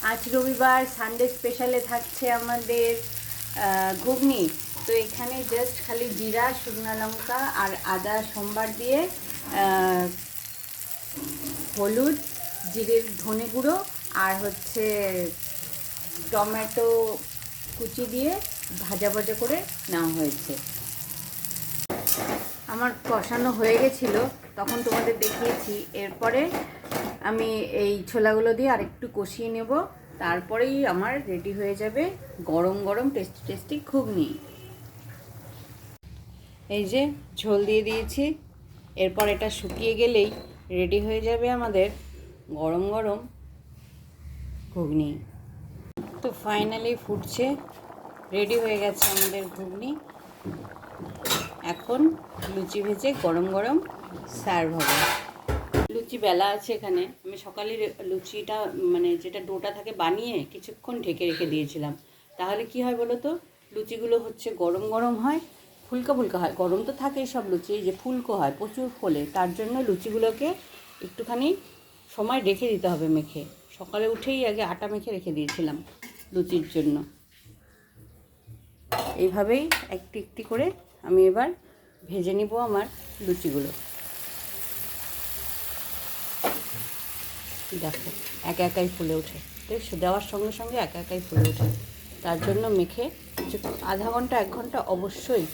আজ রবিবার, সানডে স্পেশালে থাকছে আমাদের ঘুগনি। তো এখানে জাস্ট খালি জিরা, শুকনো লঙ্কা আর আদা সোমবার দিয়ে, হলুদ, জিরের ধনে গুঁড়ো আর হচ্ছে টমেটো কুচি দিয়ে ভাজা ভাজা করে নেওয়া হয়েছে। আমার কষানো হয়ে গেছিলো, তখন তোমাদের দেখিয়েছি। এরপরে আমি এই ছোলাগুলো দিয়ে আরেকটু কষিয়ে নেব, তারপরেই আমার রেডি হয়ে যাবে গরম গরম টেস্টি টেস্টি ঘুগনি। এই যে ঝোল দিয়ে দিয়েছি, এরপর এটা শুকিয়ে গেলেই রেডি হয়ে যাবে আমাদের গরম গরম ঘুগনি। তো ফাইনালি ফুটছে, রেডি হয়ে গেছে আমাদের ঘুগনি। এখন লুচি ভেজে গরম গরম সার্ভ হবে। লুচি বেলা আছে এখানে। আমি সকালে লুচিটা মানে যেটা ডোটা থাকে বানিয়ে কিছুক্ষণ ঢেকে রেখে দিয়েছিলাম। তাহলে কি হয় বলো তো, লুচিগুলো হচ্ছে গরম গরম হয়, ফুলকা ফুলকা হয়। গরম তো থাকেই সব লুচি, যে ফুলকো হয়, প্রচুর ফোলে। তার জন্য লুচিগুলোকে একটুখানি সময় রেখে দিতে হবে মেখে। সকালে উঠেই আগে আটা মেখে রেখে দিয়েছিলাম লুচির জন্য। এইভাবেই একটু একটু করে আমি এবার ভেজে নিব আমার লুচিগুলো। দেখো একা একাই ফুলে ওঠে, দেখছো, দেওয়ার সঙ্গে সঙ্গে একা একাই ফুলে ওঠে। তার জন্য মেখে আধা ঘন্টা 1 ঘন্টা অবশ্যই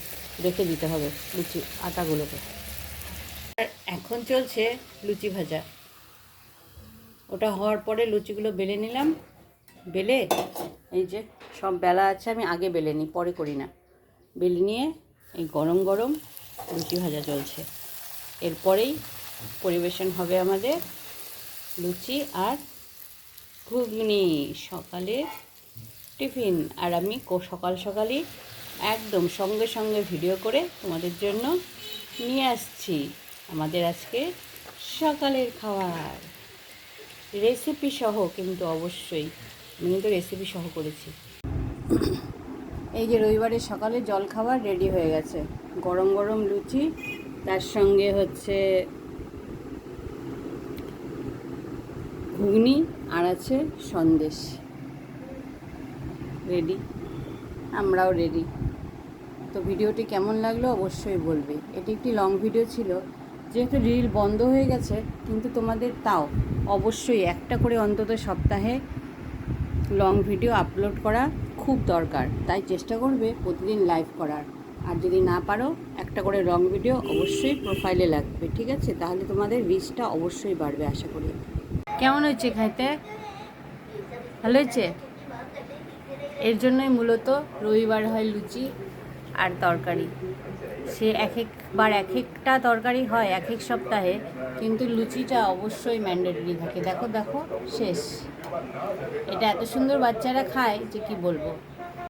রেখে দিতে হবে লুচি আটাগুলোকে। আর এখন চলছে লুচি ভাজা। ওটা হওয়ার পরে লুচিগুলো বেলে নিলাম। বেলে এই যে সব বেলা আছে, আমি আগে বেলে নিই, পরে করি না। বেলে নিয়ে এই গরম গরম লুচি ভাজা চলছে। এরপরেই পরিবেশন হবে আমাদের লুচি আর ঘুগনি, সকালে টিফিন। আর আমি সকাল সকালই একদম সঙ্গে সঙ্গে ভিডিও করে তোমাদের জন্য নিয়ে আসছি আমাদের আজকে সকালের খাবার রেসিপি সহ। কিন্তু অবশ্যই আমি কিন্তু রেসিপি সহ করেছি। এই যে রবিবারের সকালে জলখাবার রেডি হয়ে গেছে, গরম গরম লুচি, তার সঙ্গে হচ্ছে ঘুগনি আর আছে সন্দেশ। রেডি, আমরাও রেডি। তো ভিডিওটি কেমন লাগলো অবশ্যই বলবে। এটি একটি লং ভিডিও ছিল, যেহেতু রিল বন্ধ হয়ে গেছে, কিন্তু তোমাদের তাও অবশ্যই একটা করে অন্তত সপ্তাহে লং ভিডিও আপলোড করা খুব দরকার। তাই চেষ্টা করবে প্রতিদিন লাইভ করার। আর যদি না পারো, একটা করে লং ভিডিও অবশ্যই প্রোফাইলে লাগবে, ঠিক আছে? তাহলে তোমাদের রিচটা অবশ্যই বাড়বে আশা করি। কেমন হয়েছে খাইতে? ভালো হয়েছে? এর জন্যই মূলত রবিবার হয় লুচি আর তরকারি। সে এক একবার এক একটা তরকারি হয় এক এক সপ্তাহে, কিন্তু লুচিটা অবশ্যই ম্যান্ডেটরি থাকে। দেখো দেখো শেষ। এটা এত সুন্দর বাচ্চারা খায় যে কি বলবো।